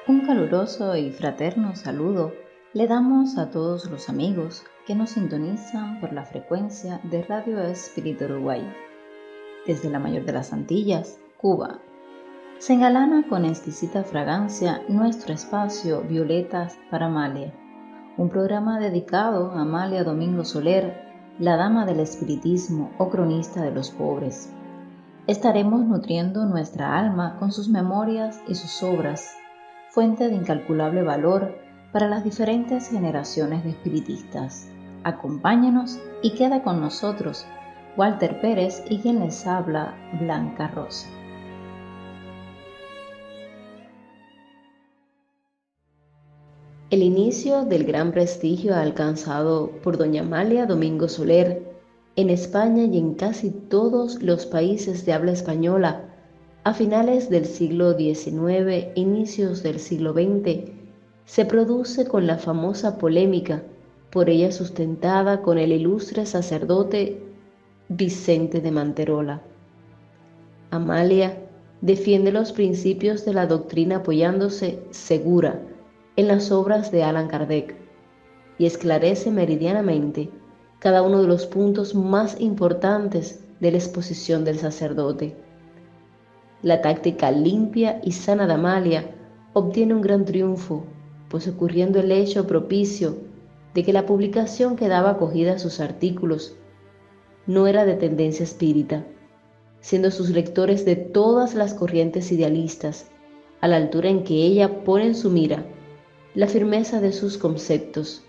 Un caluroso y fraterno saludo le damos a todos los amigos que nos sintonizan por la frecuencia de Radio Espíritu Uruguay. Desde la mayor de las Antillas, Cuba, se engalana con exquisita fragancia nuestro espacio Violetas para Amalia, un programa dedicado a Amalia Domingo Soler, la dama del espiritismo o cronista de los pobres. Estaremos nutriendo nuestra alma con sus memorias y sus obras, fuente de incalculable valor para las diferentes generaciones de espiritistas. Acompáñanos y queda con nosotros Walter Pérez y quien les habla, Blanca Rosa. El inicio del gran prestigio alcanzado por doña Amalia Domingo Soler en España y en casi todos los países de habla española a finales del siglo XIX, inicios del siglo XX, se produce con la famosa polémica por ella sustentada con el ilustre sacerdote Vicente de Manterola. Amalia defiende los principios de la doctrina apoyándose segura en las obras de Allan Kardec y esclarece meridianamente cada uno de los puntos más importantes de la exposición del sacerdote. La táctica limpia y sana de Amalia obtiene un gran triunfo, pues ocurriendo el hecho propicio de que la publicación que daba acogida a sus artículos no era de tendencia espírita, siendo sus lectores de todas las corrientes idealistas, a la altura en que ella pone en su mira la firmeza de sus conceptos,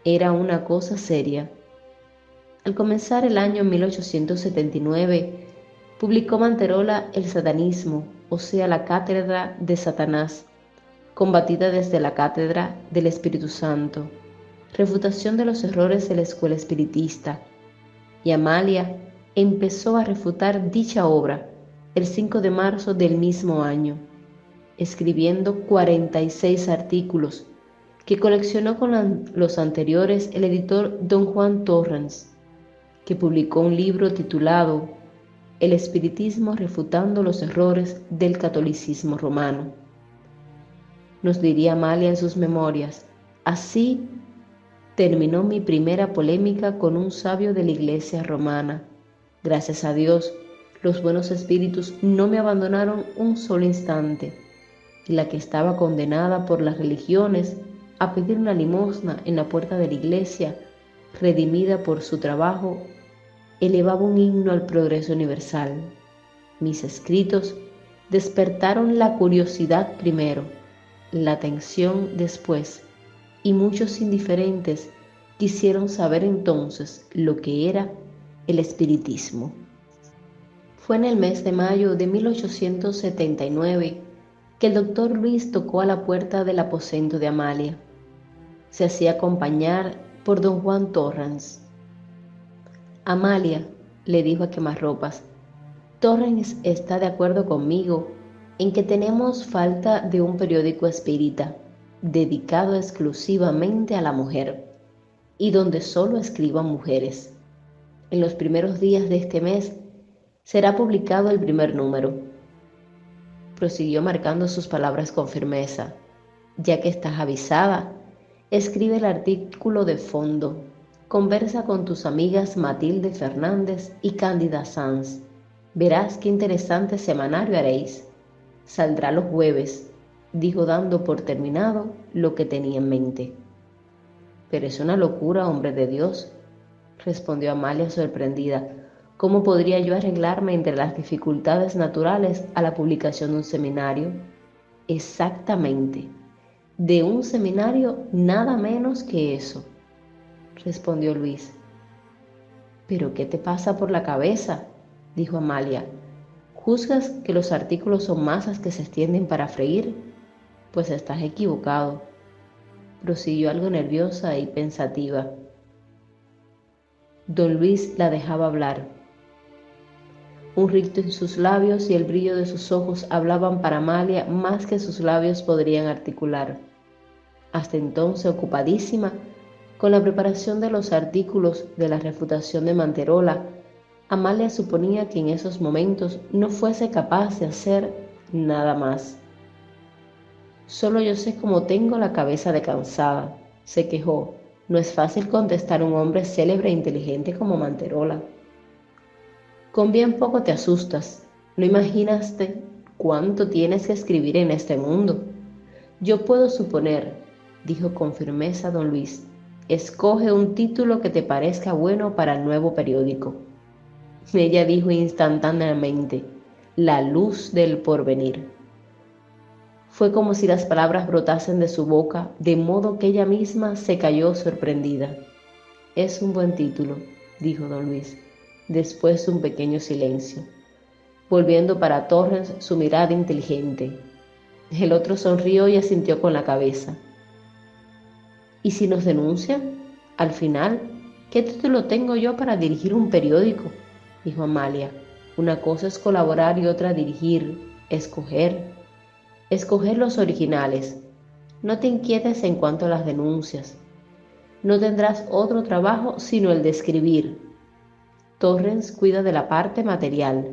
era una cosa seria. Al comenzar el año 1879, publicó Manterola El Satanismo, o sea, la cátedra de Satanás, combatida desde la cátedra del Espíritu Santo, refutación de los errores de la escuela espiritista, y Amalia empezó a refutar dicha obra el 5 de marzo del mismo año, escribiendo 46 artículos que coleccionó con los anteriores el editor don Juan Torrens, que publicó un libro titulado El espiritismo refutando los errores del catolicismo romano. Nos diría Amalia en sus memorias: así terminó mi primera polémica con un sabio de la iglesia romana. Gracias a Dios, los buenos espíritus no me abandonaron un solo instante, y la que estaba condenada por las religiones a pedir una limosna en la puerta de la iglesia, redimida por su trabajo, elevaba un himno al progreso universal. Mis escritos despertaron la curiosidad primero, la atención después, y muchos indiferentes quisieron saber entonces lo que era el espiritismo. Fue en el mes de mayo de 1879 que el doctor Luis tocó a la puerta del aposento de Amalia. Se hacía acompañar por don Juan Torrens. Amalia, le dijo a quemarropas, Torrens está de acuerdo conmigo en que tenemos falta de un periódico espírita dedicado exclusivamente a la mujer y donde solo escriban mujeres. En los primeros días de este mes será publicado el primer número. Prosiguió marcando sus palabras con firmeza. Ya que estás avisada, escribe el artículo de fondo. Conversa con tus amigas Matilde Fernández y Cándida Sanz. Verás qué interesante semanario haréis. Saldrá los jueves, dijo dando por terminado lo que tenía en mente. Pero es una locura, hombre de Dios, respondió Amalia sorprendida. ¿Cómo podría yo arreglarme entre las dificultades naturales a la publicación de un seminario? Exactamente, de un seminario nada menos que eso, respondió Luis. ¿Pero qué te pasa por la cabeza?, dijo Amalia. ¿Juzgas que los artículos son masas que se extienden para freír? Pues estás equivocado, prosiguió algo nerviosa y pensativa. Don Luis la dejaba hablar. Un ricto en sus labios y el brillo de sus ojos hablaban para Amalia más que sus labios podrían articular. Hasta entonces ocupadísima con la preparación de los artículos de la refutación de Manterola, Amalia suponía que en esos momentos no fuese capaz de hacer nada más. Solo yo sé cómo tengo la cabeza de cansada, se quejó. No es fácil contestar a un hombre célebre e inteligente como Manterola. Con bien poco te asustas. ¿No imaginaste cuánto tienes que escribir en este mundo? Yo puedo suponer, dijo con firmeza don Luis. Escoge un título que te parezca bueno para el nuevo periódico. Ella dijo instantáneamente, La luz del porvenir. Fue como si las palabras brotasen de su boca, de modo que ella misma se cayó sorprendida. Es un buen título, dijo don Luis, después de un pequeño silencio, volviendo para Torrens su mirada inteligente. El otro sonrió y asintió con la cabeza. ¿Y si nos denuncian? Al final, ¿qué título tengo yo para dirigir un periódico?, dijo Amalia. Una cosa es colaborar y otra dirigir, escoger los originales. No te inquietes en cuanto a las denuncias. No tendrás otro trabajo sino el de escribir. Torrens cuida de la parte material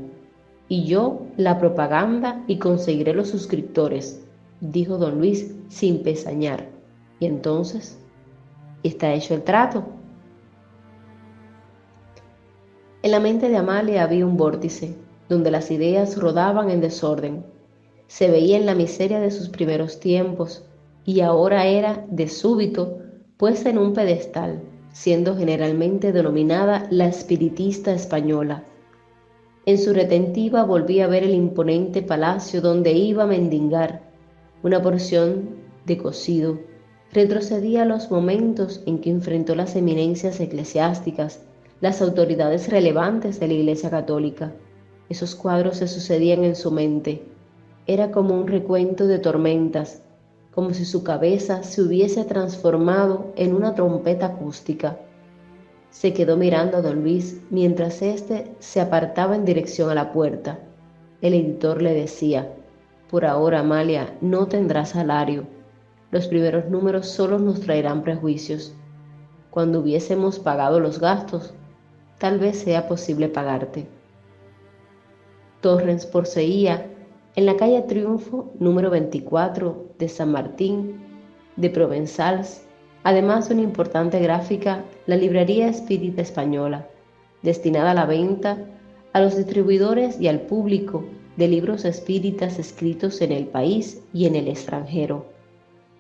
y yo la propaganda y conseguiré los suscriptores, dijo don Luis sin pestañear. ¿Y entonces? ¿Está hecho el trato? En la mente de Amalia había un vórtice, donde las ideas rodaban en desorden. Se veía en la miseria de sus primeros tiempos, y ahora era, de súbito, puesta en un pedestal, siendo generalmente denominada la espiritista española. En su retentiva volvía a ver el imponente palacio donde iba a mendigar una porción de cocido. Retrocedía a los momentos en que enfrentó las eminencias eclesiásticas, las autoridades relevantes de la Iglesia Católica. Esos cuadros se sucedían en su mente. Era como un recuento de tormentas, como si su cabeza se hubiese transformado en una trompeta acústica. Se quedó mirando a don Luis mientras éste se apartaba en dirección a la puerta. El editor le decía, por ahora, Amalia, no tendrás salario. Los primeros números solo nos traerán prejuicios. Cuando hubiésemos pagado los gastos, tal vez sea posible pagarte. Torrens poseía en la calle Triunfo, número 24 de San Martín de Provenzals, además de una importante gráfica, la Librería Espírita Española, destinada a la venta a los distribuidores y al público de libros espíritas escritos en el país y en el extranjero.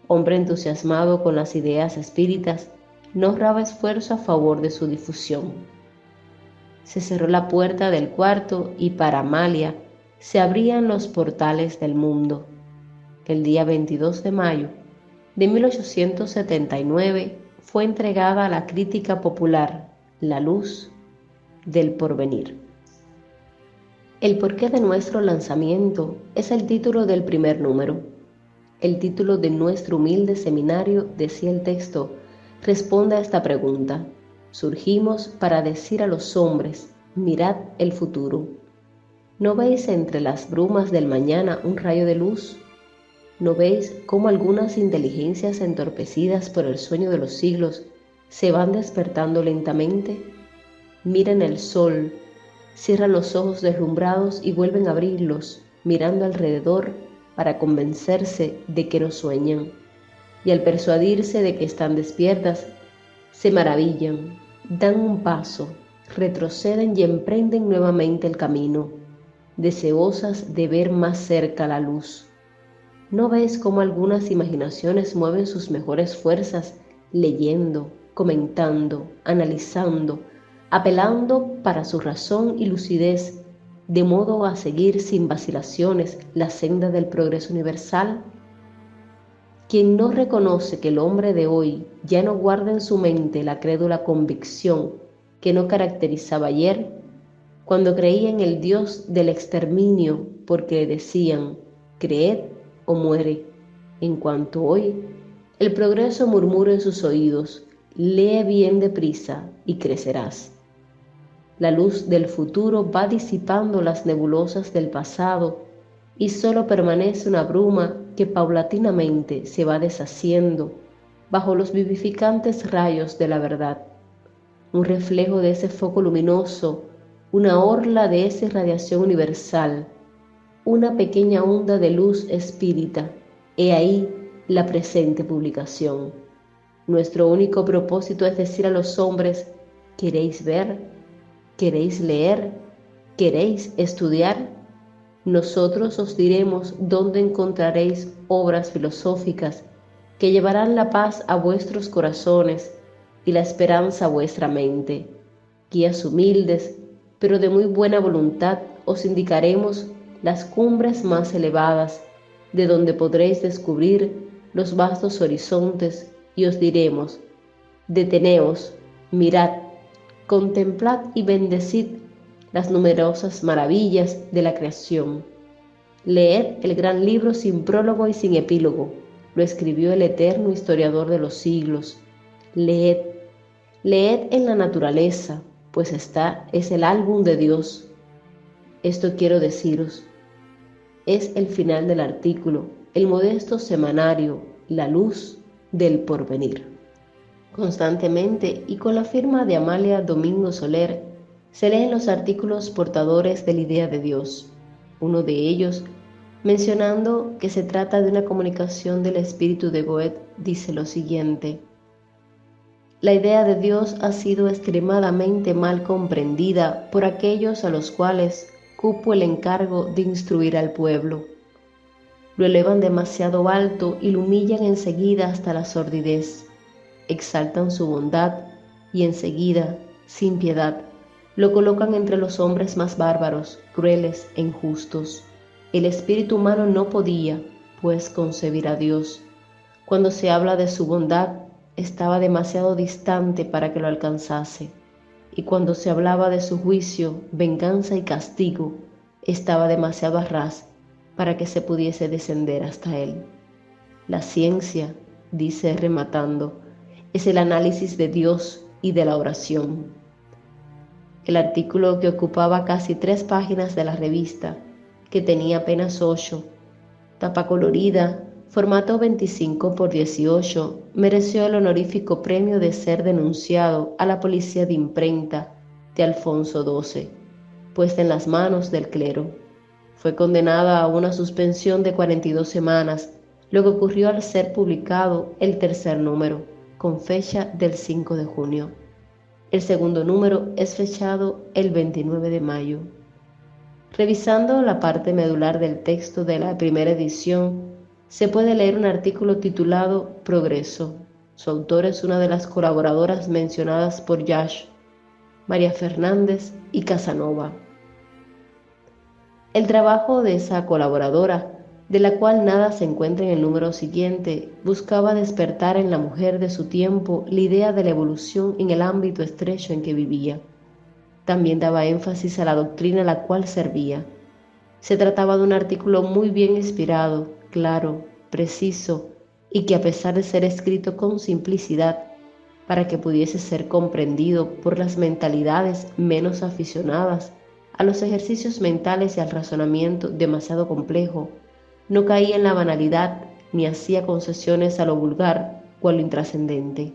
Hombre entusiasmado con las ideas espíritas, no ahorraba esfuerzo a favor de su difusión. Se cerró la puerta del cuarto y para Amalia se abrían los portales del mundo. El día 22 de mayo de 1879 fue entregada a la crítica popular La luz del porvenir. El porqué de nuestro lanzamiento es el título del primer número. El título de nuestro humilde seminario, decía el texto, responde a esta pregunta. Surgimos para decir a los hombres, mirad el futuro. ¿No veis entre las brumas del mañana un rayo de luz? ¿No veis cómo algunas inteligencias entorpecidas por el sueño de los siglos se van despertando lentamente? Miran el sol, cierran los ojos deslumbrados y vuelven a abrirlos, mirando alrededor para convencerse de que no sueñan. Y al persuadirse de que están despiertas, se maravillan, dan un paso, retroceden y emprenden nuevamente el camino, deseosas de ver más cerca la luz. ¿No ves cómo algunas imaginaciones mueven sus mejores fuerzas leyendo, comentando, analizando, apelando para su razón y lucidez, de modo a seguir sin vacilaciones la senda del progreso universal? Quien no reconoce que el hombre de hoy ya no guarda en su mente la crédula convicción que no caracterizaba ayer, cuando creía en el Dios del exterminio porque le decían, creed o muere, en cuanto hoy el progreso murmura en sus oídos, lee bien deprisa y crecerás. La luz del futuro va disipando las nebulosas del pasado y solo permanece una bruma que paulatinamente se va deshaciendo bajo los vivificantes rayos de la verdad. Un reflejo de ese foco luminoso, una orla de esa irradiación universal, una pequeña onda de luz espírita He ahí la presente publicación. Nuestro único propósito es decir a los hombres: ¿queréis ver? ¿Queréis leer? ¿Queréis estudiar? Nosotros os diremos dónde encontraréis obras filosóficas que llevarán la paz a vuestros corazones y la esperanza a vuestra mente. Guías humildes, pero de muy buena voluntad, os indicaremos las cumbres más elevadas, de donde podréis descubrir los vastos horizontes, y os diremos: deteneos, mirad, contemplad y bendecid las numerosas maravillas de la creación. Leed el gran libro sin prólogo y sin epílogo. Lo escribió el eterno historiador de los siglos. Leed, leed en la naturaleza, pues esta es el álbum de Dios. Esto quiero deciros. Es el final del artículo, el modesto semanario, La Luz del Porvenir. Constantemente y con la firma de Amalia Domingo Soler, se leen los artículos portadores de la idea de Dios. Uno de ellos, mencionando que se trata de una comunicación del espíritu de Goethe, dice lo siguiente: la idea de Dios ha sido extremadamente mal comprendida por aquellos a los cuales cupo el encargo de instruir al pueblo. Lo elevan demasiado alto y lo humillan enseguida hasta la sordidez. Exaltan su bondad y enseguida, sin piedad, lo colocan entre los hombres más bárbaros, crueles e injustos. El espíritu humano no podía, pues, concebir a Dios. Cuando se habla de su bondad, estaba demasiado distante para que lo alcanzase, y cuando se hablaba de su juicio, venganza y castigo, estaba demasiado a ras para que se pudiese descender hasta él. La ciencia, dice rematando, es el análisis de Dios y de la oración. El artículo, que ocupaba casi 3 páginas de la revista, que tenía apenas 8, tapa colorida, formato 25 por 18, mereció el honorífico premio de ser denunciado a la policía de imprenta de Alfonso XII, puesta en las manos del clero. Fue condenada a una suspensión de 42 semanas, lo que ocurrió al ser publicado el tercer número, con fecha del 5 de junio. El segundo número es fechado el 29 de mayo. Revisando la parte medular del texto de la primera edición, se puede leer un artículo titulado Progreso. Su autor es una de las colaboradoras mencionadas por Yash, María Fernández y Casanova. El trabajo de esa colaboradora, de la cual nada se encuentra en el número siguiente, buscaba despertar en la mujer de su tiempo la idea de la evolución en el ámbito estrecho en que vivía. También daba énfasis a la doctrina a la cual servía. Se trataba de un artículo muy bien inspirado, claro, preciso, y que, a pesar de ser escrito con simplicidad, para que pudiese ser comprendido por las mentalidades menos aficionadas a los ejercicios mentales y al razonamiento demasiado complejo, no caía en la banalidad ni hacía concesiones a lo vulgar o a lo intrascendente.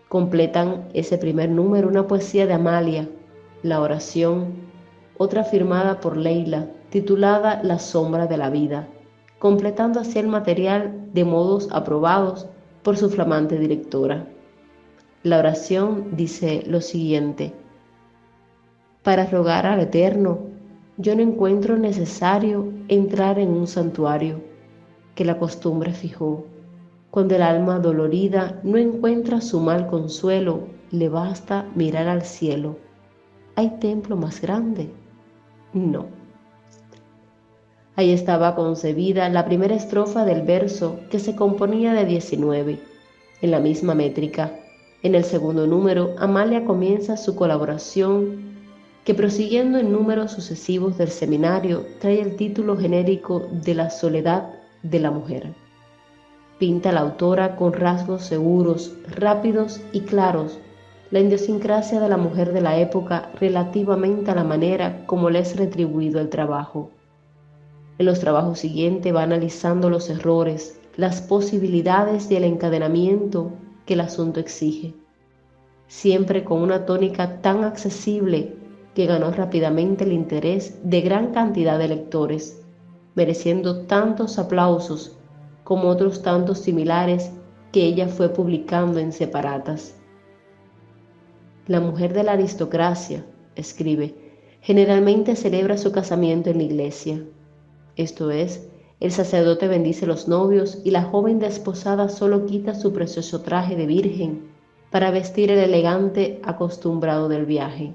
Completan ese primer número una poesía de Amalia, La Oración, otra firmada por Leila, titulada La Sombra de la Vida, completando así el material de modos aprobados por su flamante directora. La oración dice lo siguiente: para rogar al Eterno, yo no encuentro necesario entrar en un santuario que la costumbre fijó. Cuando el alma dolorida no encuentra su mal consuelo, le basta mirar al cielo. ¿Hay templo más grande? No. Ahí estaba concebida la primera estrofa del verso, que se componía de 19, en la misma métrica. En el segundo número, Amalia comienza su colaboración, que, prosiguiendo en números sucesivos del seminario, trae el título genérico de La soledad de la mujer. Pinta la autora con rasgos seguros, rápidos y claros la idiosincrasia de la mujer de la época relativamente a la manera como le es retribuido el trabajo. En los trabajos siguientes va analizando los errores, las posibilidades y el encadenamiento que el asunto exige, siempre con una tónica tan accesible que ganó rápidamente el interés de gran cantidad de lectores, mereciendo tantos aplausos como otros tantos similares que ella fue publicando en separatas. La mujer de la aristocracia, escribe, generalmente celebra su casamiento en la iglesia. Esto es, el sacerdote bendice los novios y la joven desposada solo quita su precioso traje de virgen para vestir el elegante acostumbrado del viaje.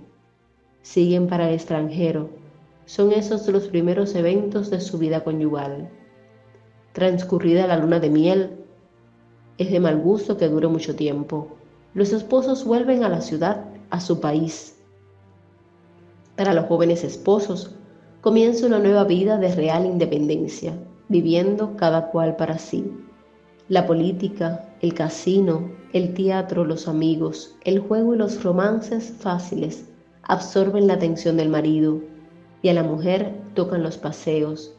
Siguen para el extranjero. Son esos los primeros eventos de su vida conyugal. Transcurrida la luna de miel, es de mal gusto que dure mucho tiempo. Los esposos vuelven a la ciudad, a su país. Para los jóvenes esposos, comienza una nueva vida de real independencia, viviendo cada cual para sí. La política, el casino, el teatro, los amigos, el juego y los romances fáciles absorben la atención del marido, y a la mujer tocan los paseos,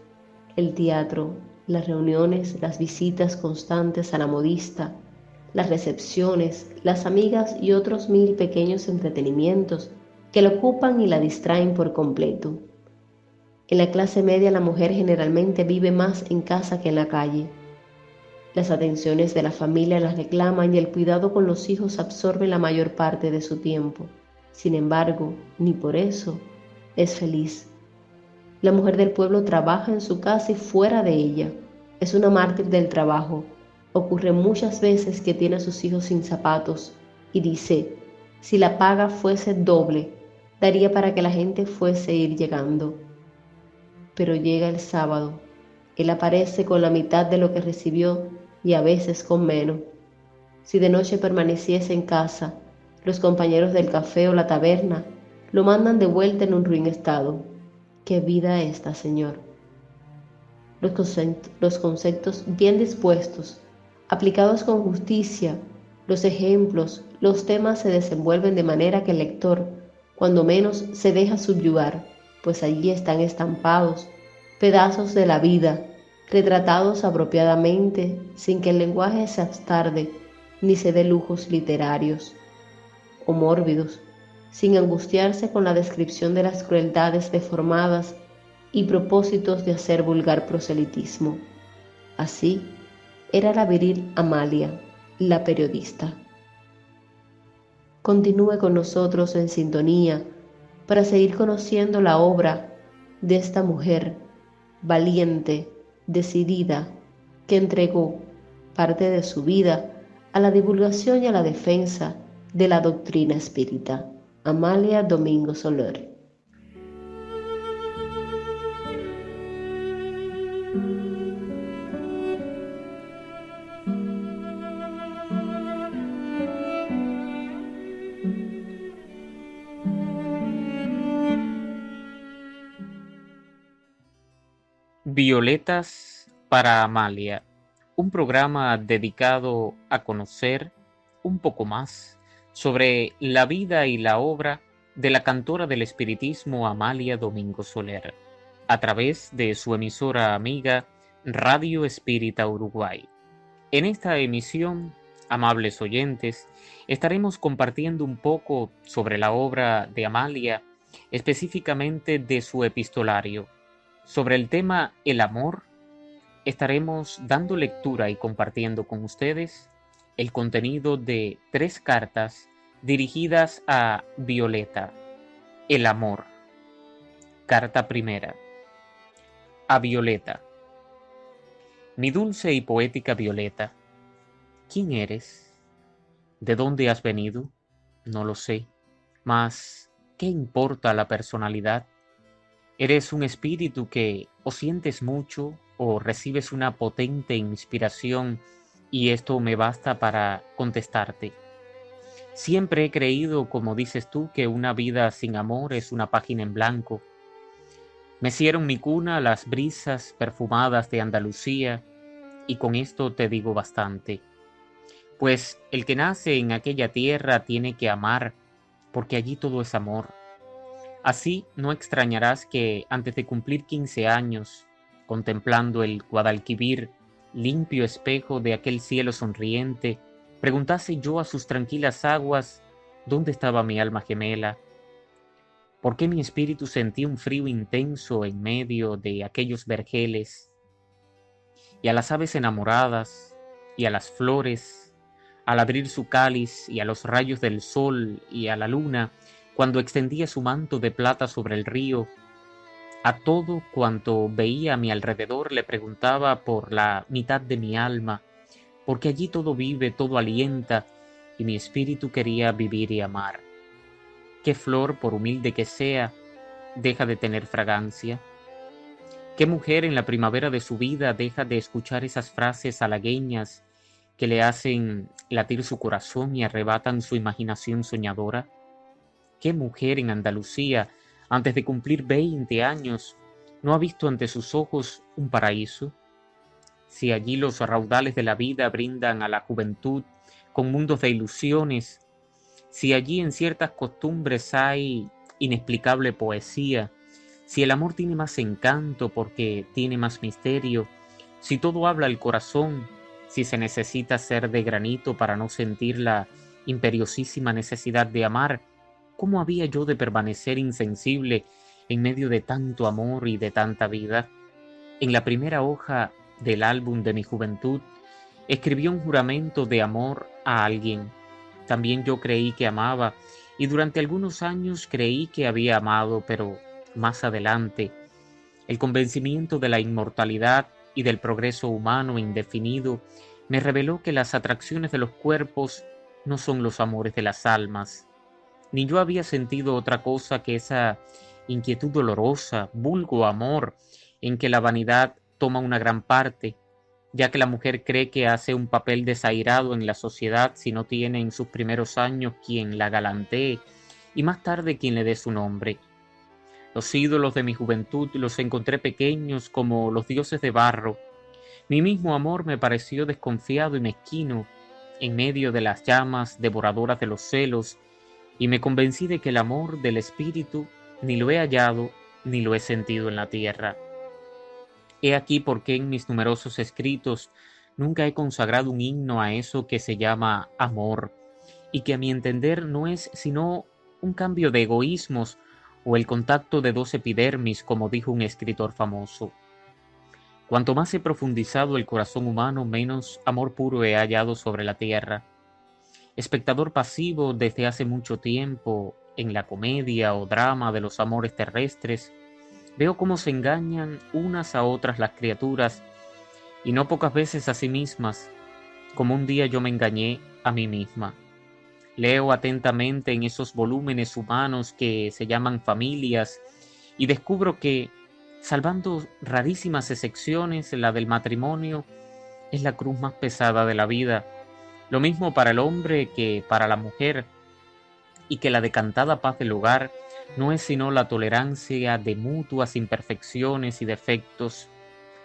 el teatro, las reuniones, las visitas constantes a la modista, las recepciones, las amigas y otros 1000 pequeños entretenimientos que la ocupan y la distraen por completo. En la clase media la mujer generalmente vive más en casa que en la calle. Las atenciones de la familia las reclaman y el cuidado con los hijos absorben la mayor parte de su tiempo. Sin embargo, ni por eso es feliz. La mujer del pueblo trabaja en su casa y fuera de ella. Es una mártir del trabajo. Ocurre muchas veces que tiene a sus hijos sin zapatos y dice, si la paga fuese doble, daría para que la gente fuese ir llegando. Pero llega el sábado. Él aparece con la mitad de lo que recibió y a veces con menos. Si de noche permaneciese en casa, los compañeros del café o la taberna lo mandan de vuelta en un ruin estado. ¡Qué vida esta, Señor! Los conceptos bien dispuestos, aplicados con justicia, los ejemplos, los temas se desenvuelven de manera que el lector, cuando menos, se deja subyugar, pues allí están estampados pedazos de la vida, retratados apropiadamente, sin que el lenguaje se abstarde ni se dé lujos literarios o mórbidos, sin angustiarse con la descripción de las crueldades deformadas y propósitos de hacer vulgar proselitismo. Así era la viril Amalia, la periodista. Continúe con nosotros en sintonía para seguir conociendo la obra de esta mujer valiente, decidida, que entregó parte de su vida a la divulgación y a la defensa de la doctrina espírita. Amalia Domingo Soler. Violetas para Amalia, un programa dedicado a conocer un poco más sobre la vida y la obra de la cantora del espiritismo Amalia Domingo Soler, a través de su emisora amiga Radio Espírita Uruguay. En esta emisión, amables oyentes, estaremos compartiendo un poco sobre la obra de Amalia, específicamente de su epistolario. Sobre el tema el amor, estaremos dando lectura y compartiendo con ustedes el contenido de 3 cartas dirigidas a Violeta. El amor. Carta primera. A Violeta. Mi dulce y poética Violeta, ¿quién eres? ¿De dónde has venido? No lo sé, mas ¿qué importa la personalidad? ¿Eres un espíritu que o sientes mucho o recibes una potente inspiración y esto me basta para contestarte? Siempre he creído, como dices tú, que una vida sin amor es una página en blanco. Mecieron mi cuna las brisas perfumadas de Andalucía y con esto te digo bastante. Pues el que nace en aquella tierra tiene que amar, porque allí todo es amor. Así no extrañarás que antes de cumplir 15 años, contemplando el Guadalquivir, limpio espejo de aquel cielo sonriente, preguntase yo a sus tranquilas aguas dónde estaba mi alma gemela. ¿Por qué mi espíritu sentía un frío intenso en medio de aquellos vergeles? y a las aves enamoradas, y a las flores, al abrir su cáliz, y a los rayos del sol, y a la luna, cuando extendía su manto de plata sobre el río. A todo cuanto veía a mi alrededor le preguntaba por la mitad de mi alma, porque allí todo vive, todo alienta, y mi espíritu quería vivir y amar. ¿Qué flor, por humilde que sea, deja de tener fragancia? ¿Qué mujer en la primavera de su vida deja de escuchar esas frases halagüeñas que le hacen latir su corazón y arrebatan su imaginación soñadora? ¿Qué mujer en Andalucía, antes de cumplir 20 años, no ha visto ante sus ojos un paraíso? Si allí los raudales de la vida brindan a la juventud con mundos de ilusiones, si allí en ciertas costumbres hay inexplicable poesía, si el amor tiene más encanto porque tiene más misterio, si todo habla al corazón, si se necesita ser de granito para no sentir la imperiosísima necesidad de amar, ¿cómo había yo de permanecer insensible en medio de tanto amor y de tanta vida? En la primera hoja del álbum de mi juventud, escribí un juramento de amor a alguien. También yo creí que amaba, y durante algunos años creí que había amado, pero más adelante, el convencimiento de la inmortalidad y del progreso humano indefinido me reveló que las atracciones de los cuerpos no son los amores de las almas. Ni yo había sentido otra cosa que esa inquietud dolorosa, vulgo amor, en que la vanidad toma una gran parte, ya que la mujer cree que hace un papel desairado en la sociedad si no tiene en sus primeros años quien la galantee y más tarde quien le dé su nombre. Los ídolos de mi juventud los encontré pequeños como los dioses de barro. Mi mismo amor me pareció desconfiado y mezquino en medio de las llamas devoradoras de los celos, y me convencí de que el amor del espíritu ni lo he hallado ni lo he sentido en la tierra. He aquí por qué en mis numerosos escritos nunca he consagrado un himno a eso que se llama amor, y que a mi entender no es sino un cambio de egoísmos o el contacto de dos epidermis, como dijo un escritor famoso. Cuanto más he profundizado el corazón humano, menos amor puro he hallado sobre la tierra. Espectador pasivo desde hace mucho tiempo en la comedia o drama de los amores terrestres, veo cómo se engañan unas a otras las criaturas, y no pocas veces a sí mismas, como un día yo me engañé a mí misma. Leo atentamente en esos volúmenes humanos que se llaman familias y descubro que, salvando rarísimas excepciones, la del matrimonio es la cruz más pesada de la vida, lo mismo para el hombre que para la mujer, y que la decantada paz del hogar no es sino la tolerancia de mutuas imperfecciones y defectos.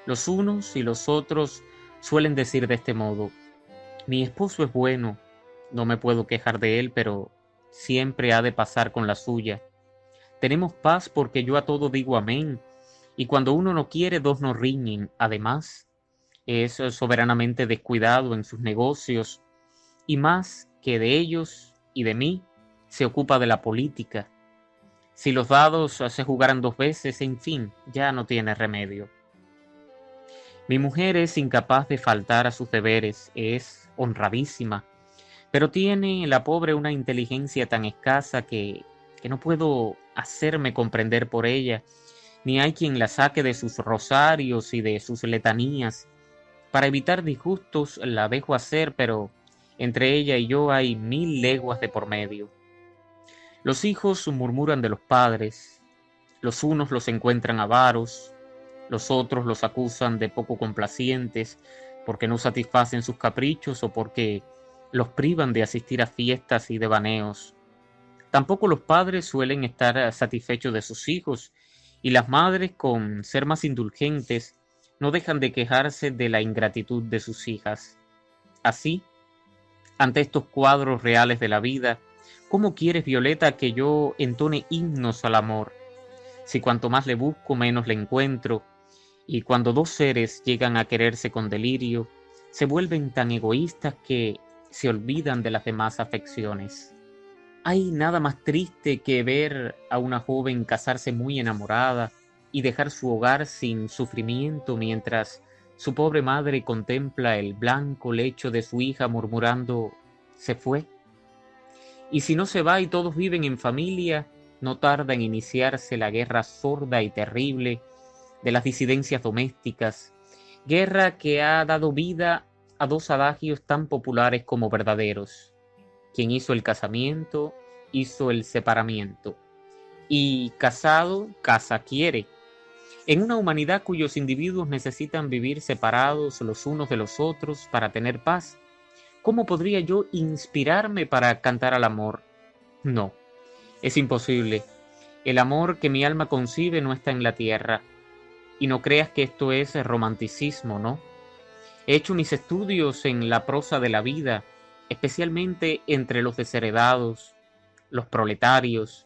Los unos y los otros suelen decir de este modo: mi esposo es bueno, no me puedo quejar de él, pero siempre ha de pasar con la suya. Tenemos paz porque yo a todo digo amén, y cuando uno no quiere, dos no riñen. Además, es soberanamente descuidado en sus negocios, y más que de ellos y de mí, se ocupa de la política. Si los dados se jugaran dos veces, en fin, ya no tiene remedio. Mi mujer es incapaz de faltar a sus deberes, es honradísima, pero tiene la pobre una inteligencia tan escasa que no puedo hacerme comprender por ella, ni hay quien la saque de sus rosarios y de sus letanías. Para evitar disgustos la dejo hacer, pero entre ella y yo hay 1000 leguas de por medio. Los hijos murmuran de los padres, los unos los encuentran avaros, los otros los acusan de poco complacientes porque no satisfacen sus caprichos o porque los privan de asistir a fiestas y devaneos. Tampoco los padres suelen estar satisfechos de sus hijos, y las madres, con ser más indulgentes, no dejan de quejarse de la ingratitud de sus hijas. Así, ante estos cuadros reales de la vida, ¿cómo quieres, Violeta, que yo entone himnos al amor? Si cuanto más le busco, menos le encuentro, y cuando dos seres llegan a quererse con delirio, se vuelven tan egoístas que se olvidan de las demás afecciones. Hay nada más triste que ver a una joven casarse muy enamorada y dejar su hogar sin sufrimiento mientras Su pobre madre contempla el blanco lecho de su hija murmurando: ¿se fue? Y si no se va y todos viven en familia, no tarda en iniciarse la guerra sorda y terrible de las disidencias domésticas, guerra que ha dado vida a dos adagios tan populares como verdaderos: quien hizo el casamiento, hizo el separamiento, y casado, casa quiere. En una humanidad cuyos individuos necesitan vivir separados los unos de los otros para tener paz, ¿cómo podría yo inspirarme para cantar al amor? No, es imposible. El amor que mi alma concibe no está en la tierra. Y no creas que esto es romanticismo, ¿no? He hecho mis estudios en la prosa de la vida, especialmente entre los desheredados, los proletarios,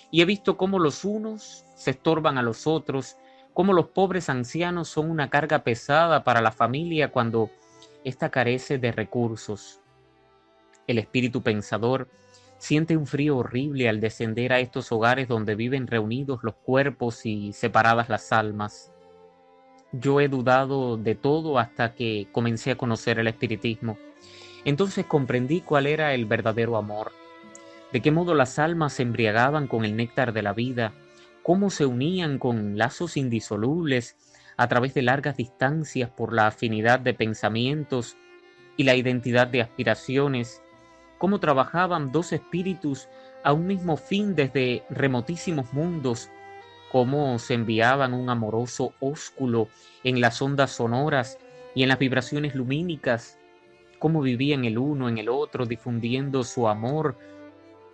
y he visto cómo los unos se estorban a los otros, cómo los pobres ancianos son una carga pesada para la familia cuando ésta carece de recursos. El espíritu pensador siente un frío horrible al descender a estos hogares donde viven reunidos los cuerpos y separadas las almas. Yo he dudado de todo hasta que comencé a conocer el espiritismo. Entonces comprendí cuál era el verdadero amor, de qué modo las almas se embriagaban con el néctar de la vida, cómo se unían con lazos indisolubles a través de largas distancias por la afinidad de pensamientos y la identidad de aspiraciones, cómo trabajaban dos espíritus a un mismo fin desde remotísimos mundos, cómo se enviaban un amoroso ósculo en las ondas sonoras y en las vibraciones lumínicas, cómo vivían el uno en el otro difundiendo su amor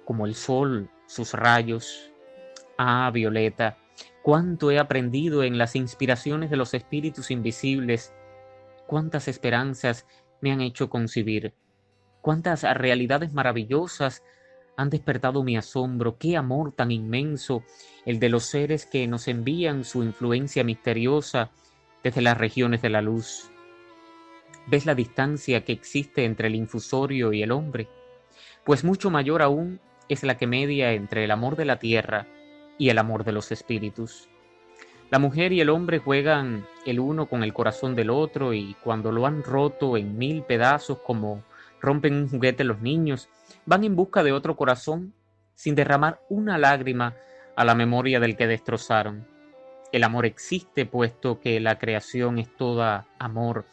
como el sol sus rayos. Ah, Violeta, cuánto he aprendido en las inspiraciones de los espíritus invisibles, cuántas esperanzas me han hecho concebir, cuántas realidades maravillosas han despertado mi asombro, qué amor tan inmenso el de los seres que nos envían su influencia misteriosa desde las regiones de la luz. ¿Ves la distancia que existe entre el infusorio y el hombre? Pues mucho mayor aún es la que media entre el amor de la tierra y el amor de los espíritus. La mujer y el hombre juegan el uno con el corazón del otro y cuando lo han roto en 1000 pedazos como rompen un juguete los niños, van en busca de otro corazón sin derramar una lágrima a la memoria del que destrozaron. El amor existe puesto que la creación es toda amor.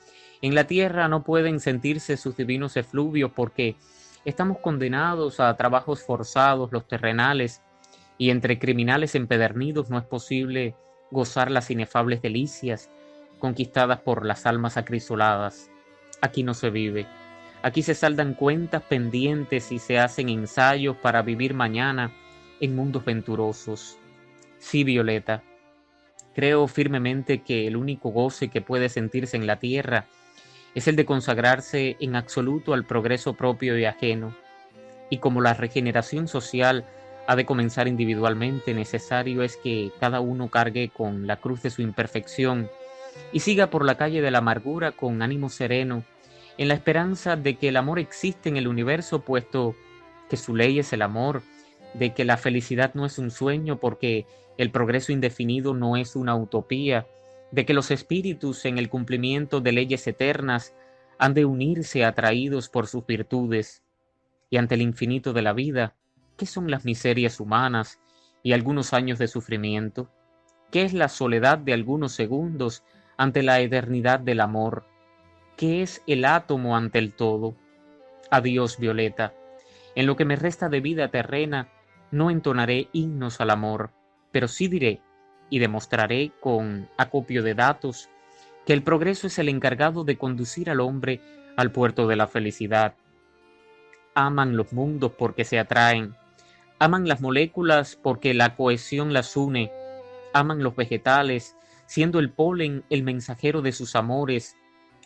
En la tierra no pueden sentirse sus divinos efluvios porque estamos condenados a trabajos forzados los terrenales y entre criminales empedernidos no es posible gozar las inefables delicias conquistadas por las almas acrisoladas. Aquí no se vive. Aquí se saldan cuentas pendientes y se hacen ensayos para vivir mañana en mundos venturosos. Sí, Violeta, creo firmemente que el único goce que puede sentirse en la tierra es el de consagrarse en absoluto al progreso propio y ajeno. Y como la regeneración social ha de comenzar individualmente, necesario es que cada uno cargue con la cruz de su imperfección y siga por la calle de la amargura con ánimo sereno, en la esperanza de que el amor existe en el universo, puesto que su ley es el amor, de que la felicidad no es un sueño, porque el progreso indefinido no es una utopía, de que los espíritus en el cumplimiento de leyes eternas han de unirse atraídos por sus virtudes, y ante el infinito de la vida, ¿qué son las miserias humanas y algunos años de sufrimiento? ¿Qué es la soledad de algunos segundos ante la eternidad del amor? ¿Qué es el átomo ante el todo? Adiós, Violeta. En lo que me resta de vida terrena, no entonaré himnos al amor, pero sí diré y demostraré con acopio de datos que el progreso es el encargado de conducir al hombre al puerto de la felicidad. Aman los mundos porque se atraen, aman las moléculas porque la cohesión las une, aman los vegetales, siendo el polen el mensajero de sus amores,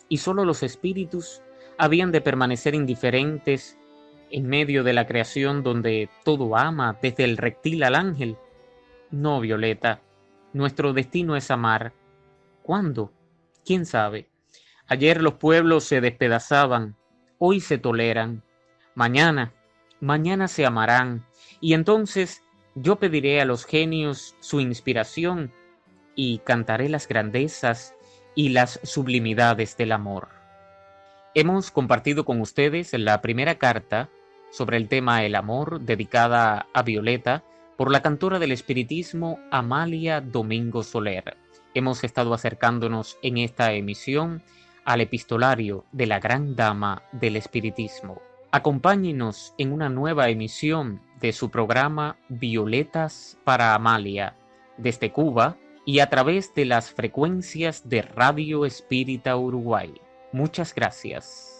y solo los espíritus habían de permanecer indiferentes en medio de la creación donde todo ama, desde el reptil al ángel. No, Violeta, nuestro destino es amar. ¿Cuándo? ¿Quién sabe? Ayer los pueblos se despedazaban, hoy se toleran. Mañana se amarán, y entonces yo pediré a los genios su inspiración y cantaré las grandezas y las sublimidades del amor. Hemos compartido con ustedes la primera carta sobre el tema El amor, dedicada a Violeta, por la cantora del espiritismo Amalia Domingo Soler. Hemos estado acercándonos en esta emisión al epistolario de la gran dama del espiritismo. Acompáñenos en una nueva emisión de su programa Violetas para Amalia, desde Cuba y a través de las frecuencias de Radio Espírita Uruguay. Muchas gracias.